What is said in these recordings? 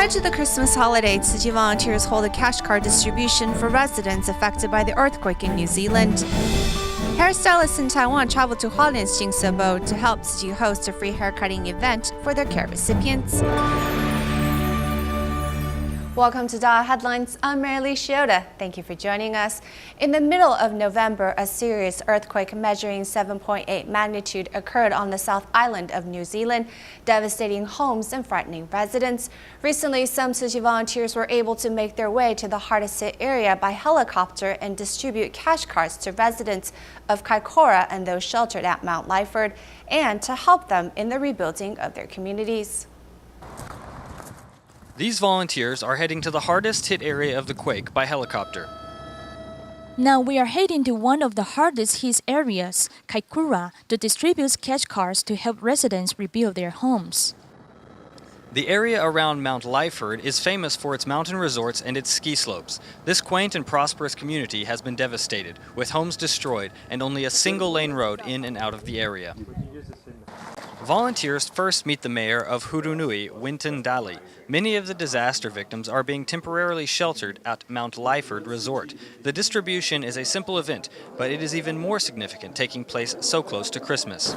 Prior to the Christmas holiday, Tzu Chi volunteers hold a cash card distribution for residents affected by the earthquake in New Zealand. Hairstylists in Taiwan traveled to Hualien's Jing's Abode to help Tzu Chi host a free haircutting event for their care recipients. Welcome to DaAi Headlines. I'm Lee-Shioda. Thank you for joining us. In the middle of November, a serious earthquake measuring 7.8 magnitude occurred on the South Island of New Zealand, devastating homes and frightening residents. Recently, some Tzu Chi volunteers were able to make their way to the hardest hit area by helicopter and distribute cash cards to residents of Kaikoura and those sheltered at Mount Lyford, and to help them in the rebuilding of their communities. These volunteers are heading to the hardest hit area of the quake by helicopter. Now we are heading to one of the hardest hit areas, Kaikoura, to distribute cash cards to help residents rebuild their homes. The area around Mount Lyford is famous for its mountain resorts and its ski slopes. This quaint and prosperous community has been devastated, with homes destroyed and only a single lane road in and out of the area. Volunteers first meet the mayor of Hurunui, Winton Daly. Many of the disaster victims are being temporarily sheltered at Mount Lyford Resort. The distribution is a simple event, but it is even more significant taking place so close to Christmas.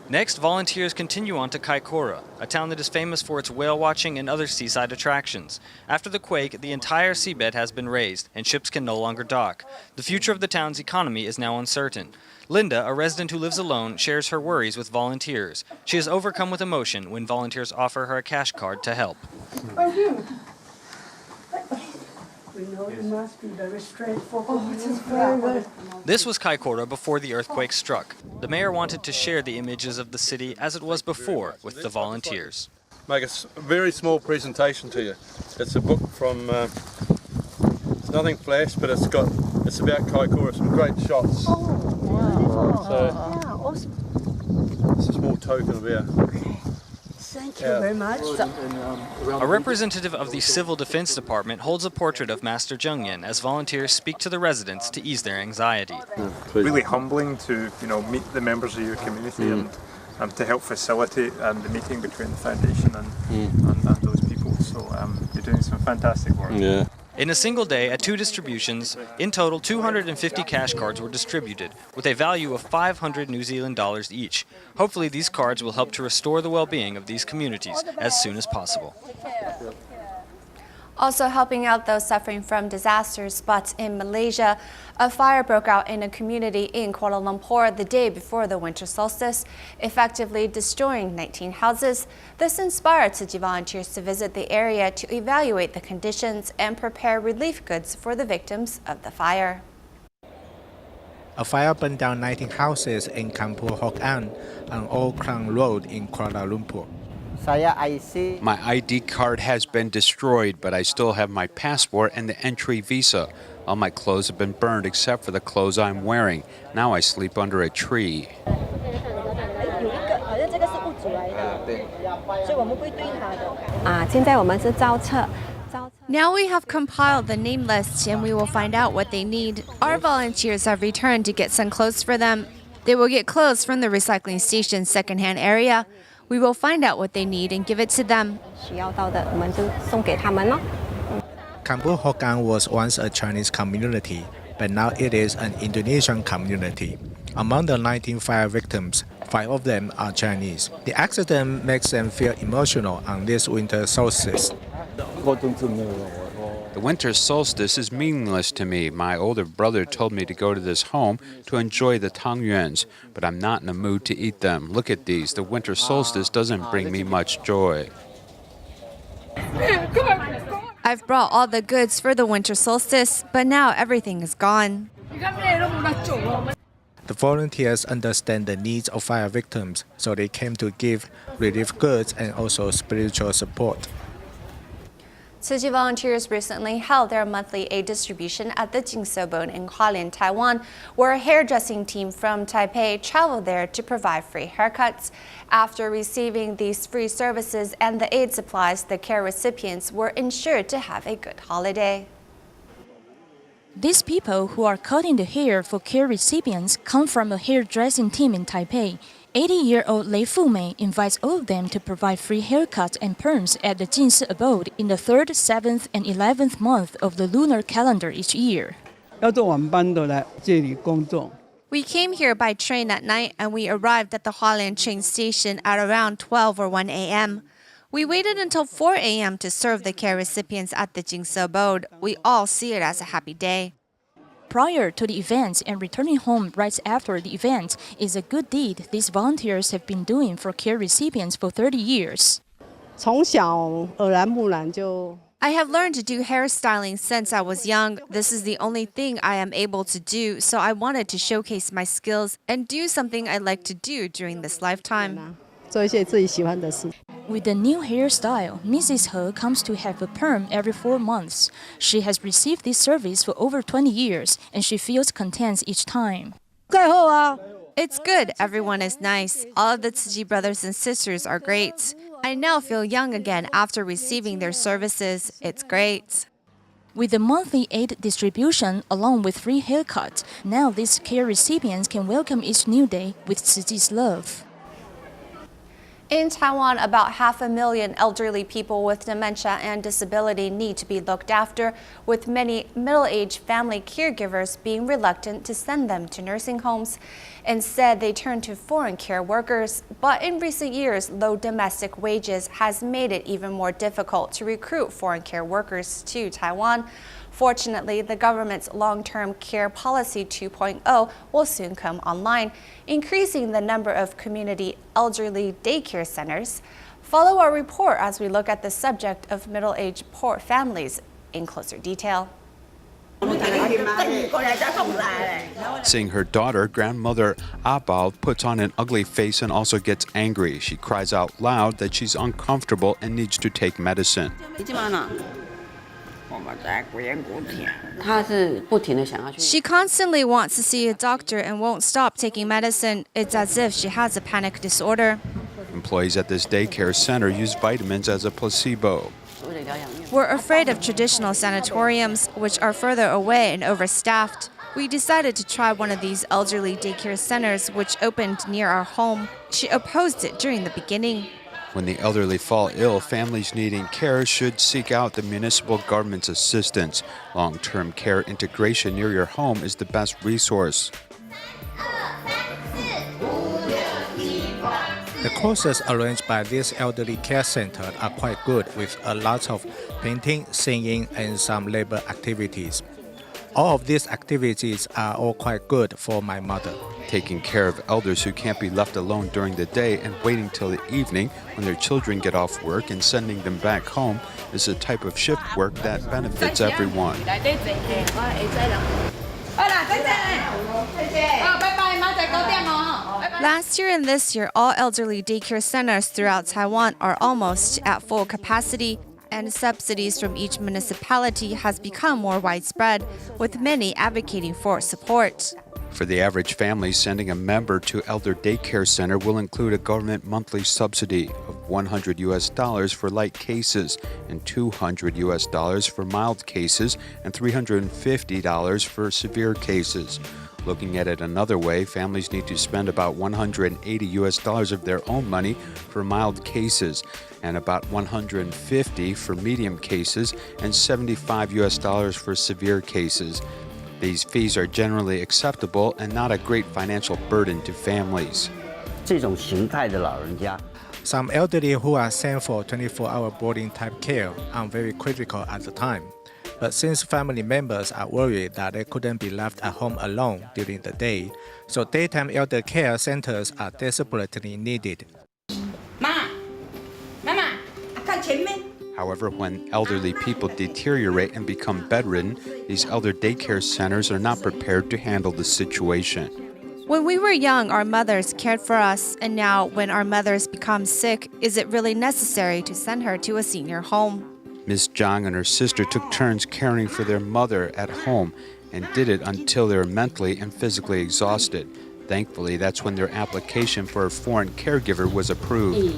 Next, volunteers continue on to Kaikoura, a town that is famous for its whale watching and other seaside attractions. After the quake, the entire seabed has been raised, and ships can no longer dock. The future of the town's economy is now uncertain. Linda, a resident who lives alone, shares her worries with volunteers. She is overcome with emotion when volunteers offer her a cash card to help. We know it must be very straightforward. This was Kaikoura before the earthquake struck. The mayor wanted to share the images of the city as it was before with the volunteers. Make a very small presentation to you. It's a book from, it's nothing flash, but it's about Kaikoura, some great shots. So it's a small token of our. Thank you very much. A representative of the Civil Defense Department holds a portrait of Master Zheng Yan as volunteers speak to the residents to ease their anxiety. Really humbling to meet the members of your community and to help facilitate the meeting between the foundation and those people. So you're doing some fantastic work. Yeah. In a single day, at 2 distributions, in total 250 cash cards were distributed, with a value of 500 New Zealand dollars each. Hopefully these cards will help to restore the well-being of these communities as soon as possible. Also helping out those suffering from disaster spots in Malaysia, a fire broke out in a community in Kuala Lumpur the day before the winter solstice, effectively destroying 19 houses. This inspired Tzu Chi volunteers to visit the area to evaluate the conditions and prepare relief goods for the victims of the fire. A fire burned down 19 houses in Kampung Hokan on Old Klang Road in Kuala Lumpur. My ID card has been destroyed, but I still have my passport and the entry visa. All my clothes have been burned except for the clothes I'm wearing. Now I sleep under a tree. Now we have compiled the name lists and we will find out what they need. Our volunteers have returned to get some clothes for them. They will get clothes from the recycling station's secondhand area. We will find out what they need and give it to them. Kampung Hokan was once a Chinese community, but now it is an Indonesian community. Among the 19 fire victims, 5 of them are Chinese. The accident makes them feel emotional on this winter solstice. The winter solstice is meaningless to me. My older brother told me to go to this home to enjoy the tangyuans, but I'm not in the mood to eat them. Look at these. The winter solstice doesn't bring me much joy. I've brought all the goods for the winter solstice, but now everything is gone. The volunteers understand the needs of fire victims, so they came to give relief goods and also spiritual support. Tzu Chi volunteers recently held their monthly aid distribution at the Jing Abode in Hualien, Taiwan, where a hairdressing team from Taipei traveled there to provide free haircuts. After receiving these free services and the aid supplies, the care recipients were ensured to have a good holiday. These people who are cutting the hair for care recipients come from a hairdressing team in Taipei. 80-year-old Lei Fumei invites all of them to provide free haircuts and perms at the Jing Abode in the 3rd, 7th, and 11th month of the lunar calendar each year. 要做晚班的来这里工作。 We came here by train at night and we arrived at the Hualien train station at around 12 or 1 a.m. We waited until 4 a.m. to serve the care recipients at the Jing Abode. We all see it as a happy day. Prior to the events and returning home right after the event is a good deed these volunteers have been doing for care recipients for 30 years. 从小耳濡目染就 I have learned to do hairstyling since I was young. This is the only thing I am able to do, so I wanted to showcase my skills and do something I like to do during this lifetime. 做一些自己喜欢的事。 With the new hairstyle, Mrs. He comes to have a perm every 4 months. She has received this service for over 20 years, and she feels content each time. 盖好啊！ It's good. Everyone is nice. All of the Tzu Chi brothers and sisters are great. I now feel young again after receiving their services. It's great. With the monthly aid distribution along with free haircuts, now these care recipients can welcome each new day with Tzu Chi's love. In Taiwan, about 500,000 elderly people with dementia and disability need to be looked after, with many middle-aged family caregivers being reluctant to send them to nursing homes. Instead, they turn to foreign care workers. But in recent years, low domestic wages has made it even more difficult to recruit foreign care workers to Taiwan. Fortunately, the government's long-term care policy 2.0 will soon come online, increasing the number of community elderly daycare centers. Follow our report as we look at the subject of middle-aged poor families in closer detail. Seeing her daughter, grandmother Abode puts on an ugly face and also gets angry. She cries out loud that she's uncomfortable and needs to take medicine. She constantly wants to see a doctor and won't stop taking medicine. It's as if she has a panic disorder. Employees at this daycare center use vitamins as a placebo. We're afraid of traditional sanatoriums, which are further away and overstaffed. We decided to try one of these elderly daycare centers, which opened near our home. She opposed it during the beginning. When the elderly fall ill, families needing care should seek out the municipal government's assistance. Long-term care integration near your home is the best resource. The courses arranged by this elderly care center are quite good, with a lot of painting, singing, and some labor activities. All of these activities are all quite good for my mother. Taking care of elders who can't be left alone during the day and waiting till the evening when their children get off work and sending them back home is a type of shift work that benefits everyone. Last year and this year, all elderly daycare centers throughout Taiwan are almost at full capacity, and subsidies from each municipality has become more widespread, with many advocating for support. For the average family, sending a member to elder daycare center will include a government monthly subsidy of $100 for light cases and $200 for mild cases and $350 for severe cases. Looking at it another way, families need to spend about $180 of their own money for mild cases and about $150 for medium cases and $75 for severe cases. These fees are generally acceptable and not a great financial burden to families. Some elderly who are sent for 24-hour boarding type care are very critical at the time. But since family members are worried that they couldn't be left at home alone during the day, so daytime elder care centers are desperately needed. However, when elderly people deteriorate and become bedridden, these elder daycare centers are not prepared to handle the situation. When we were young, our mothers cared for us, and now when our mothers become sick, is it really necessary to send her to a senior home? Ms. Zhang and her sister took turns caring for their mother at home and did it until they were mentally and physically exhausted. Thankfully, that's when their application for a foreign caregiver was approved.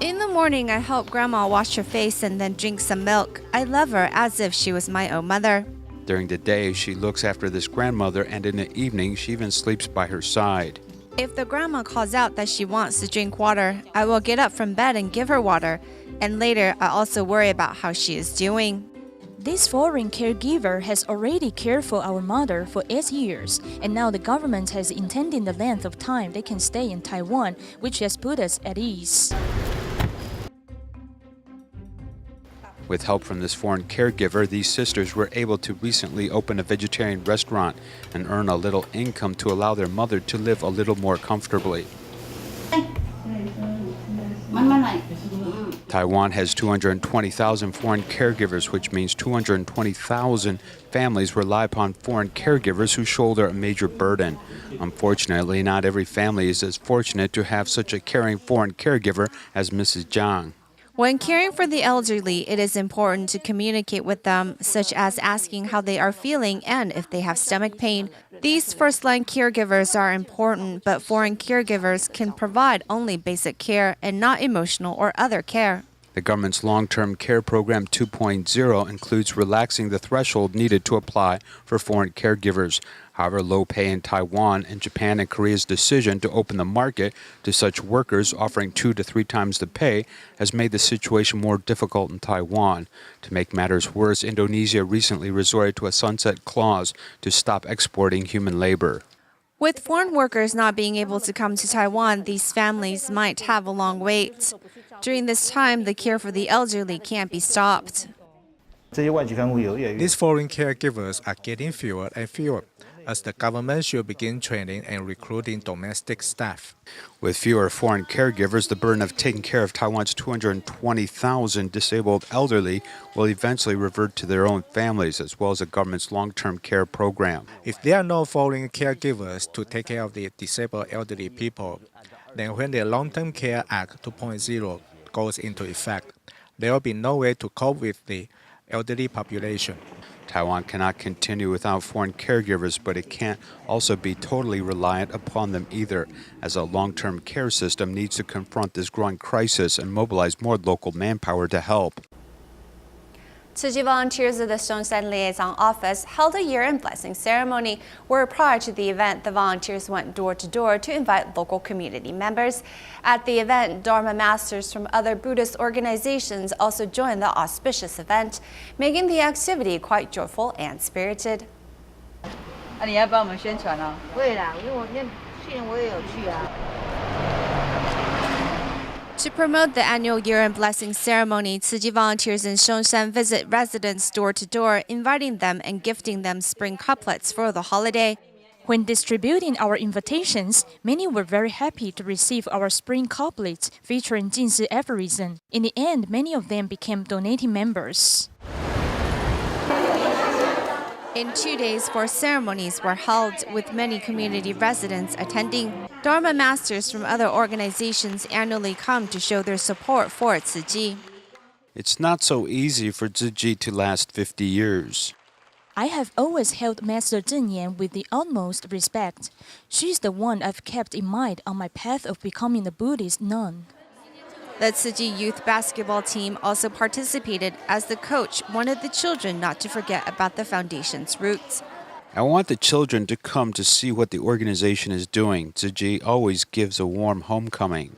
In the morning, I help Grandma wash her face and then drink some milk. I love her as if she was my own mother. During the day, she looks after this grandmother, and in the evening, she even sleeps by her side. If the grandma calls out that she wants to drink water, I will get up from bed and give her water. And later, I also worry about how she is doing. This foreign caregiver has already cared for our mother for 8 years, and now the government has intended the length of time they can stay in Taiwan, which has put us at ease. With help from this foreign caregiver, these sisters were able to recently open a vegetarian restaurant and earn a little income to allow their mother to live a little more comfortably. Taiwan has 220,000 foreign caregivers, which means 220,000 families rely upon foreign caregivers who shoulder a major burden. Unfortunately, not every family is as fortunate to have such a caring foreign caregiver as Mrs. Jing. When caring for the elderly, it is important to communicate with them, such as asking how they are feeling and if they have stomach pain. These first-line caregivers are important, but foreign caregivers can provide only basic care and not emotional or other care. The government's long-term care program 2.0 includes relaxing the threshold needed to apply for foreign caregivers. However, low pay in Taiwan and Japan and Korea's decision to open the market to such workers offering 2 to 3 times the pay has made the situation more difficult in Taiwan. To make matters worse, Indonesia recently resorted to a sunset clause to stop exporting human labor. With foreign workers not being able to come to Taiwan, these families might have a long wait. During this time, the care for the elderly can't be stopped. These foreign caregivers are getting fewer and fewer, as the government should begin training and recruiting domestic staff. With fewer foreign caregivers, the burden of taking care of Taiwan's 220,000 disabled elderly will eventually revert to their own families, as well as the government's long-term care program. If there are no foreign caregivers to take care of the disabled elderly people, then when the Long-Term Care Act 2.0 goes into effect, there will be no way to cope with the elderly population. Taiwan cannot continue without foreign caregivers, but it can't also be totally reliant upon them either, as a long-term care system needs to confront this growing crisis and mobilize more local manpower to help. Tzu Chi volunteers of the Songshan Liaison Office held a year-end blessing ceremony where prior to the event, the volunteers went door-to-door to invite local community members. At the event, Dharma masters from other Buddhist organizations also joined the auspicious event, making the activity quite joyful and spirited. 你要帮我们宣传哦？会啦，因为去年我也有去啊。 To promote the annual year-end blessing ceremony, Tzu Chi volunteers in Songshan visit residents door-to-door, inviting them and gifting them spring couplets for the holiday. When distributing our invitations, many were very happy to receive our spring couplets featuring Jing aphorism. In the end, many of them became donating members. In 2 days, 4 ceremonies were held, with many community residents attending. Dharma masters from other organizations annually come to show their support for Tzu Chi. It's not so easy for Tzu Chi to last 50 years. I have always held Master Zhen Yan with the utmost respect. She's the one I've kept in mind on my path of becoming a Buddhist nun. The Tzu Chi youth basketball team also participated, as the coach wanted the children not to forget about the foundation's roots. I want the children to come to see what the organization is doing. Tzu Chi always gives a warm homecoming.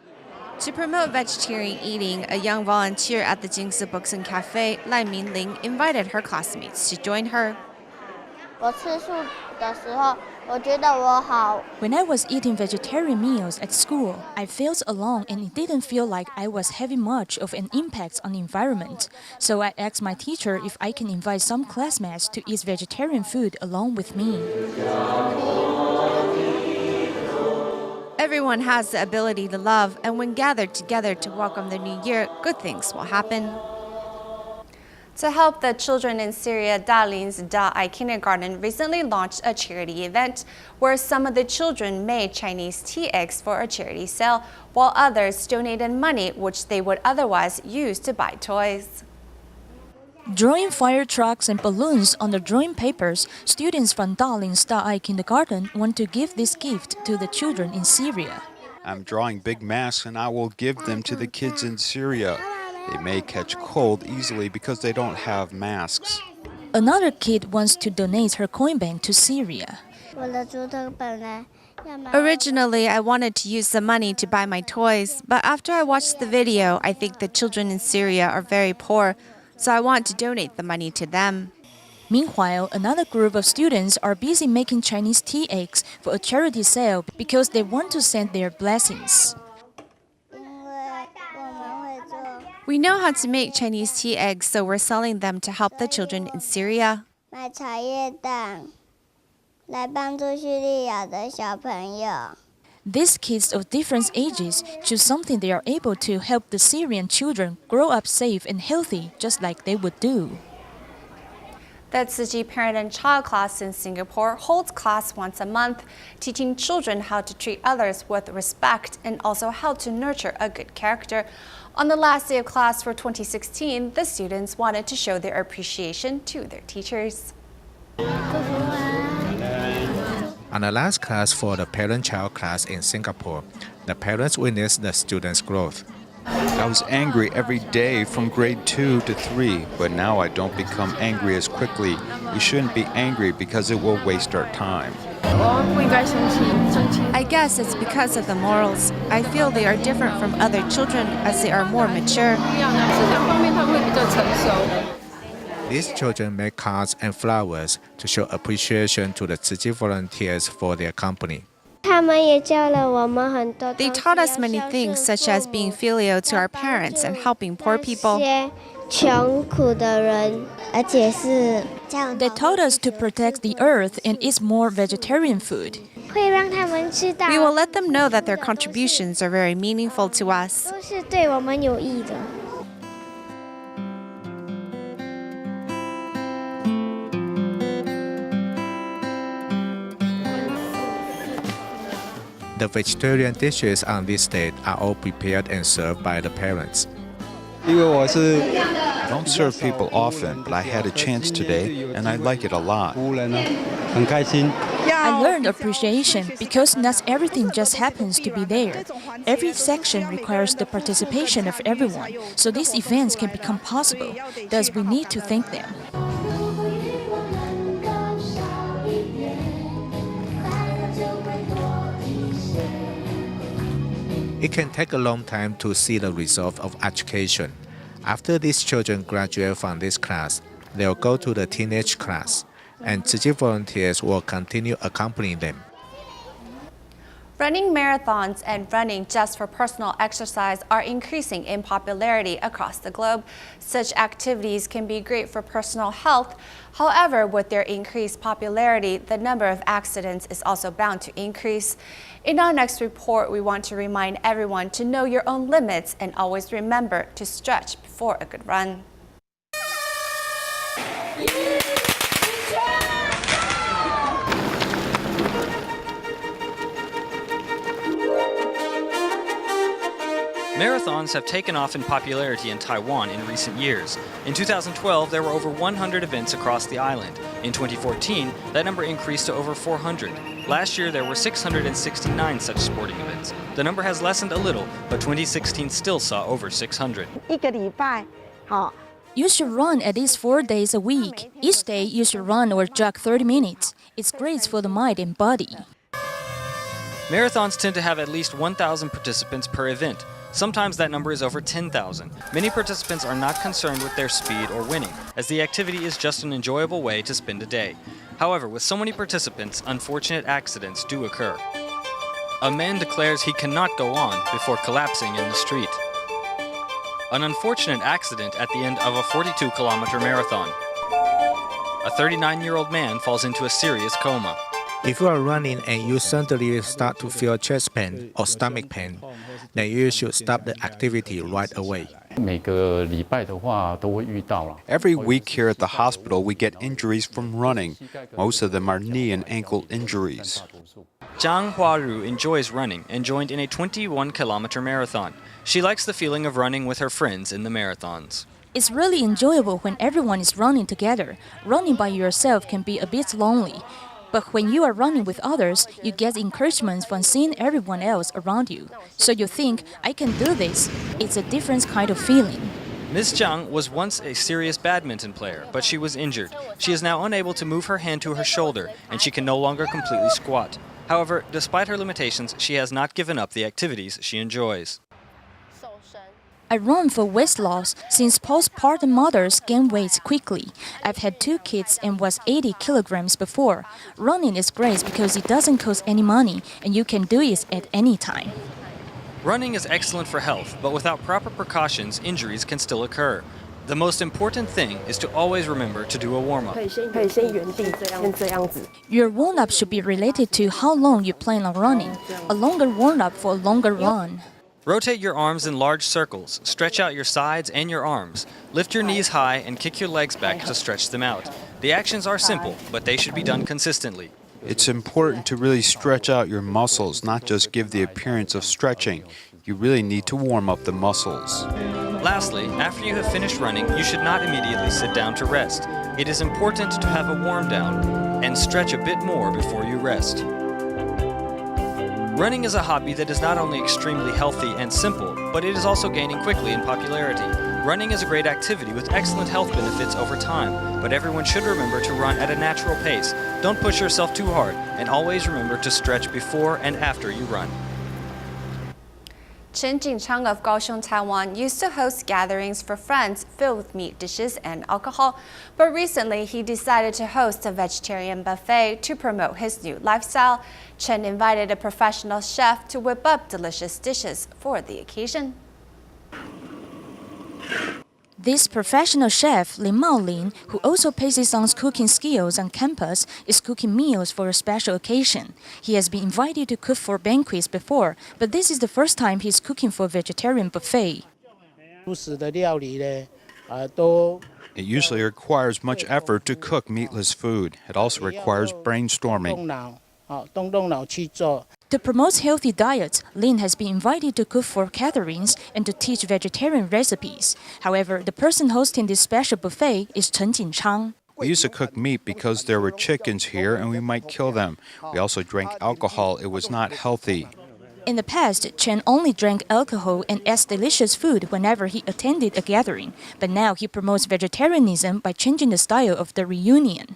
To promote vegetarian eating, a young volunteer at the Jing Books and Cafe, Lai Minling, invited her classmates to join her. When I was eating vegetarian meals at school, I felt alone and it didn't feel like I was having much of an impact on the environment. So I asked my teacher if I can invite some classmates to eat vegetarian food along with me. Everyone has the ability to love, and when gathered together to welcome the new year, good things will happen. To help the children in Syria, Dalin's DaAi Kindergarten recently launched a charity event where some of the children made Chinese tea eggs for a charity sale, while others donated money which they would otherwise use to buy toys. Drawing fire trucks and balloons on the drawing papers, students from Dalin's DaAi Kindergarten want to give this gift to the children in Syria. I'm drawing big masks and I will give them to the kids in Syria. They may catch cold easily because they don't have masks. Another kid wants to donate her coin bank to Syria. Originally, I wanted to use the money to buy my toys, but after I watched the video, I think the children in Syria are very poor, so I want to donate the money to them. Meanwhile, another group of students are busy making Chinese tea eggs for a charity sale because they want to send their blessings. We know how to make Chinese tea eggs, so we're selling them to help the children in Syria. These kids of different ages choose something they are able to help the Syrian children grow up safe and healthy, just like they would do. The Tzu Chi Parent and Child Class in Singapore holds class once a month, teaching children how to treat others with respect and also how to nurture a good character. On the last day of class for 2016, the students wanted to show their appreciation to their teachers. On the last class for the ParentChild Class in Singapore, the parents witnessed the students' growth. I was angry every day from grade 2 to 3, but now I don't become angry as quickly. We shouldn't be angry because it will waste our time. I guess it's because of the morals. I feel they are different from other children as they are more mature. These children make cards and flowers to show appreciation to the Tzu Chi volunteers for their company. They taught us many things, such as being filial to our parents and helping poor people. They taught us to protect the earth and eat more vegetarian food. We will let them know that their contributions are very meaningful to us. The vegetarian dishes on this date are all prepared and served by the parents. I don't serve people often, but I had a chance today, and I like it a lot. I learned appreciation because not everything just happens to be there. Every section requires the participation of everyone, so these events can become possible. Thus, we need to thank them. It can take a long time to see the result of education. After these children graduate from this class, they'll go to the teenage class, and Tzu Chi volunteers will continue accompanying them. Running marathons and running just for personal exercise are increasing in popularity across the globe. Such activities can be great for personal health. However, with their increased popularity, the number of accidents is also bound to increase. In our next report, we want to remind everyone to know your own limits and always remember to stretch before a good run. Marathons have taken off in popularity in Taiwan in recent years. In 2012, there were over 100 events across the island. In 2014, that number increased to over 400. Last year, there were 669 such sporting events. The number has lessened a little, but 2016 still saw over 600. You should run at least 4 days a week. Each day, you should run or jog 30 minutes. It's great for the mind and body. Marathons tend to have at least 1,000 participants per event. Sometimes that number is over 10,000. Many participants are not concerned with their speed or winning, as the activity is just an enjoyable way to spend a day. However, with so many participants, unfortunate accidents do occur. A man declares he cannot go on before collapsing in the street. An unfortunate accident at the end of a 42-kilometer marathon. A 39-year-old man falls into a serious coma. If you are running and you suddenly start to feel chest pain or stomach pain, then you should stop the activity right away. Every week here at the hospital, we get injuries from running. Most of them are knee and ankle injuries. Zhang Huaru enjoys running and joined in a 21-kilometer marathon. She likes the feeling of running with her friends in the marathons. It's really enjoyable when everyone is running together. Running by yourself can be a bit lonely. But when you are running with others, you get encouragement from seeing everyone else around you. So you think, I can do this. It's a different kind of feeling. Ms. Zhang was once a serious badminton player, but she was injured. She is now unable to move her hand to her shoulder, and she can no longer completely squat. However, despite her limitations, she has not given up the activities she enjoys. I run for weight loss since postpartum mothers gain weight quickly. I've had 2 kids and was 80 kilograms before. Running is great because it doesn't cost any money and you can do it at any time. Running is excellent for health, but without proper precautions, injuries can still occur. The most important thing is to always remember to do a warm-up. Your warm-up should be related to how long you plan on running. A longer warm-up for a longer run. Rotate your arms in large circles, stretch out your sides and your arms. Lift your knees high and kick your legs back to stretch them out. The actions are simple, but they should be done consistently. It's important to really stretch out your muscles, not just give the appearance of stretching. You really need to warm up the muscles. Lastly, after you have finished running, you should not immediately sit down to rest. It is important to have a warm down and stretch a bit more before you rest. Running is a hobby that is not only extremely healthy and simple, but it is also gaining quickly in popularity. Running is a great activity with excellent health benefits over time, but everyone should remember to run at a natural pace. Don't push yourself too hard, and always remember to stretch before and after you run. Chen Jingchang of Kaohsiung, Taiwan used to host gatherings for friends filled with meat dishes and alcohol, but recently he decided to host a vegetarian buffet to promote his new lifestyle. Chen invited a professional chef to whip up delicious dishes for the occasion. This professional chef, Lin, who also passes on cooking skills on campus, is cooking meals for a special occasion. He has been invited to cook for banquets before, but this is the first time he's cooking for a vegetarian buffet. It usually requires much effort to cook meatless food. It also requires brainstorming. To promote healthy diets, Lin has been invited to cook for gatherings and to teach vegetarian recipes. However, the person hosting this special buffet is Chen Jingchang. We used to cook meat because there were chickens here and we might kill them. We also drank alcohol. It was not healthy. In the past, Chen only drank alcohol and ate delicious food whenever he attended a gathering. But now he promotes vegetarianism by changing the style of the reunion.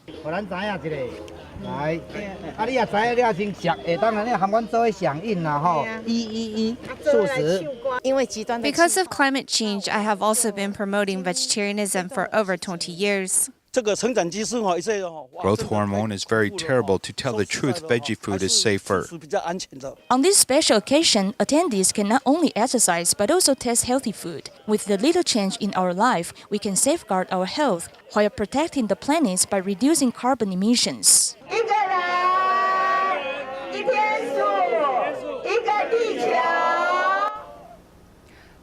Because of climate change, I have also been promoting vegetarianism for over 20 years. Growth hormone is very terrible. To tell the truth, veggie food is safer. On this special occasion, attendees can not only exercise but also taste healthy food. With the little change in our life, we can safeguard our health while protecting the planet by reducing carbon emissions.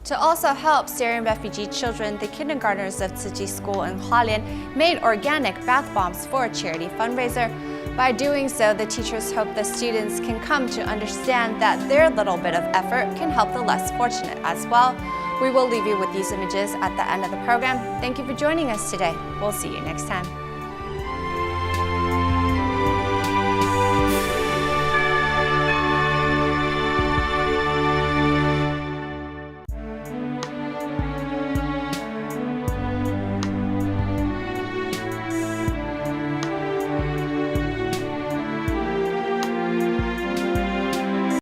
To also help Syrian refugee children, the kindergartners of Tzu Chi School in Hualien made organic bath bombs for a charity fundraiser. By doing so, the teachers hope the students can come to understand that their little bit of effort can help the less fortunate as well. We will leave you with these images at the end of the program. Thank you for joining us today. We'll see you next time.